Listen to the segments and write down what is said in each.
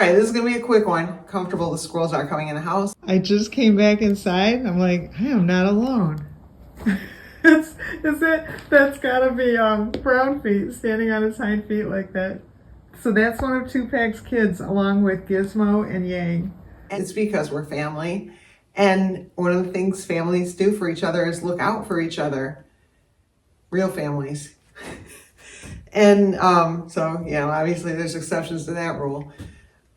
right, this is going to be a quick one. Comfortable the squirrels are coming in the house. I just came back inside. I'm like, I am not alone. That's gotta be Brown Feet standing on his hind feet like that. So that's one of Tupac's kids, along with Gizmo and Yang. It's because we're family. And one of the things families do for each other is look out for each other. Real families. And so, yeah, obviously there's exceptions to that rule.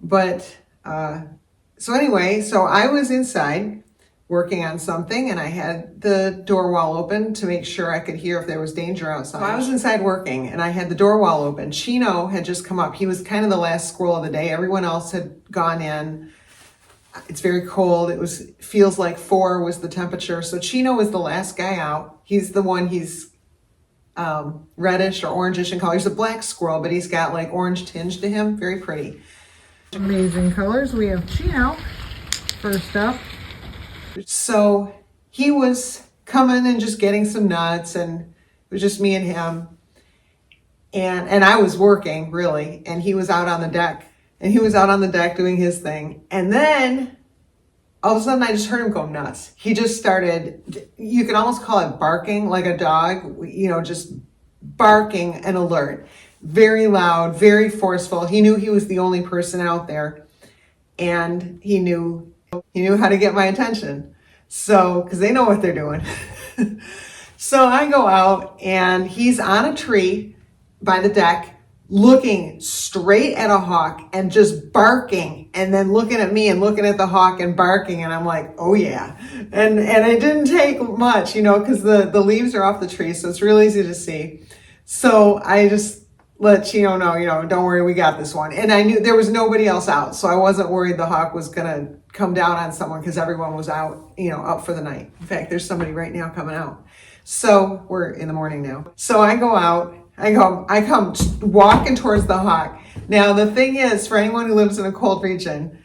But so anyway, so I was inside working on something, and I had the door wall open to make sure I could hear if there was danger outside. So I was inside working, and I had the door wall open. Chino had just come up. He was kind of the last squirrel of the day. Everyone else had gone in. It's very cold. Feels like 4 was the temperature. So Chino was the last guy out. He's the one, he's reddish or orangish in color. He's a black squirrel, but he's got like orange tinge to him. Very pretty. Amazing colors. We have Chino first up. So he was coming and just getting some nuts, and it was just me and him. And I was working, really, and he was out on the deck. And he was out on the deck doing his thing. And then all of a sudden I just heard him go nuts. He just started, you could almost call it barking like a dog, just barking and alert. Very loud, very forceful. He knew he was the only person out there. And he knew how to get my attention. So, because they know what they're doing. So I go out, and he's on a tree by the deck, looking straight at a hawk and just barking, and then looking at me and looking at the hawk and barking. And I'm like, oh yeah. And it didn't take much, because the leaves are off the tree, so it's real easy to see. So I just let Chino know, don't worry, we got this one. And I knew there was nobody else out, so I wasn't worried the hawk was gonna come down on someone, because everyone was out, up for the night. In fact, there's somebody right now coming out. So we're in the morning now. So I go out, I come walking towards the hawk. Now the thing is, for anyone who lives in a cold region,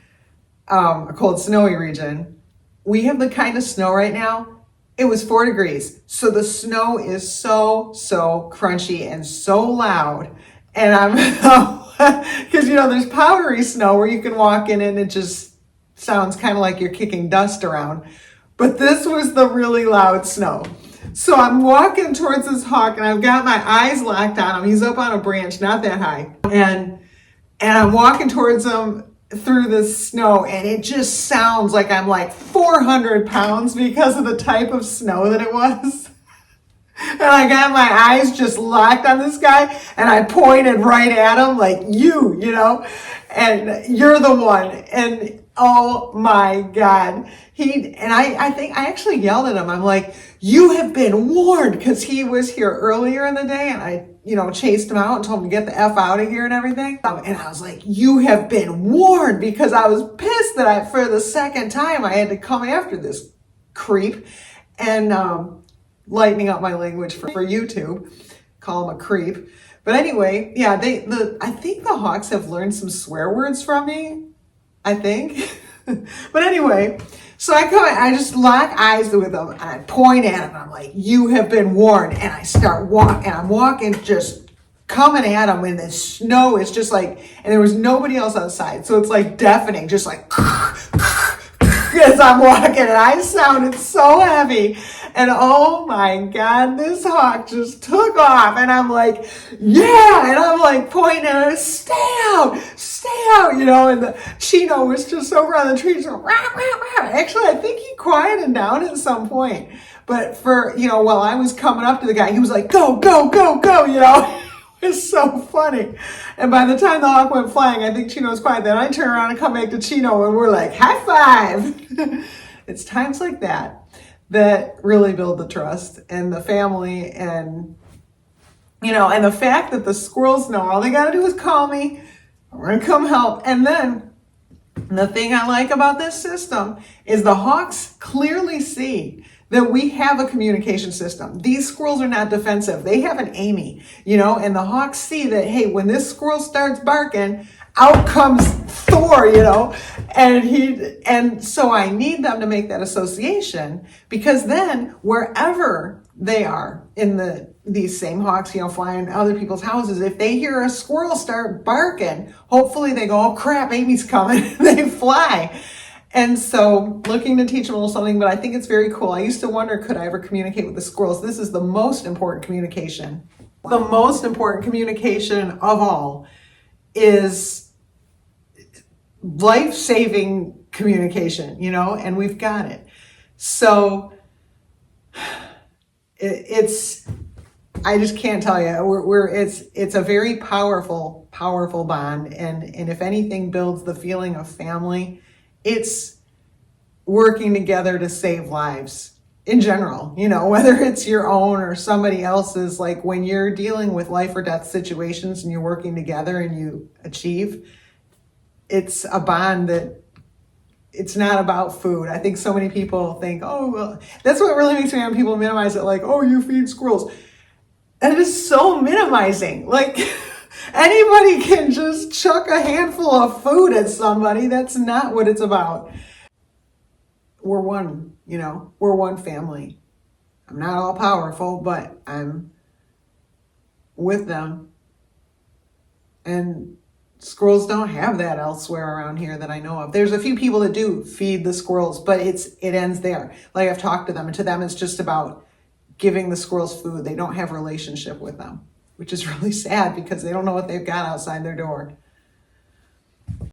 a cold snowy region, we have the kind of snow right now. It was 4 degrees. So the snow is so crunchy and so loud. And I'm, because there's powdery snow where you can walk in and it just sounds kind of like you're kicking dust around. But this was the really loud snow. So I'm walking towards this hawk, and I've got my eyes locked on him. He's up on a branch, not that high. And I'm walking towards him through the snow, and it just sounds like I'm like 400 pounds because of the type of snow that it was. And I got my eyes just locked on this guy, and I pointed right at him like, and you're the one. And oh my God. I think I actually yelled at him. I'm like, you have been warned, because he was here earlier in the day, and I, chased him out and told him to get the F out of here and everything. And I was like, you have been warned, because I was pissed that for the second time, I had to come after this creep. And lightening up my language for YouTube, call him a creep. But anyway, yeah, I think the hawks have learned some swear words from me. I think. But anyway, so I just lock eyes with him, and I point at him. I'm like, you have been warned. And I start walking, and I'm walking, just coming at him, and the snow is just like, and there was nobody else outside. So it's like deafening, just like, as I'm walking, and I sounded so heavy. And oh my God, this hawk just took off, and I'm like, yeah, and I'm like pointing at her, stay out, and the Chino was just over on the tree, so rah, rah, rah. Actually, I think he quieted down at some point, but while I was coming up to the guy, he was like, go, it was so funny. And by the time the hawk went flying, I think Chino was quiet. Then I turn around and come back to Chino, and we're like, high five. It's times like that really build the trust and the family, and and the fact that the squirrels know all they got to do is call me, we're gonna come help. And then the thing I like about this system is the hawks clearly see that we have a communication system. These squirrels are not defensive. They have an Amy, and the hawks see that, hey, when this squirrel starts barking, out comes Thor, and so I need them to make that association, because then wherever they are in these same hawks, flying other people's houses. If they hear a squirrel start barking, hopefully they go, oh crap, Amy's coming. They fly. And so looking to teach them a little something, but I think it's very cool. I used to wonder, could I ever communicate with the squirrels? This is the most important communication. The most important communication of all is life-saving communication, and we've got it. So it's, I just can't tell you, it's a very powerful bond. And if anything builds the feeling of family, it's working together to save lives in general, whether it's your own or somebody else's. Like when you're dealing with life or death situations and you're working together and you achieve, it's a bond that it's not about food. I think so many people think, oh, well, that's what really makes me mad when people minimize it. Like, oh, you feed squirrels. That is so minimizing. Like anybody can just chuck a handful of food at somebody. That's not what it's about. We're one, we're one family. I'm not all powerful, but I'm with them. And squirrels don't have that elsewhere around here that I know of. There's a few people that do feed the squirrels, but it ends there. Like I've talked to them, and to them it's just about giving the squirrels food. They don't have a relationship with them, which is really sad because they don't know what they've got outside their door.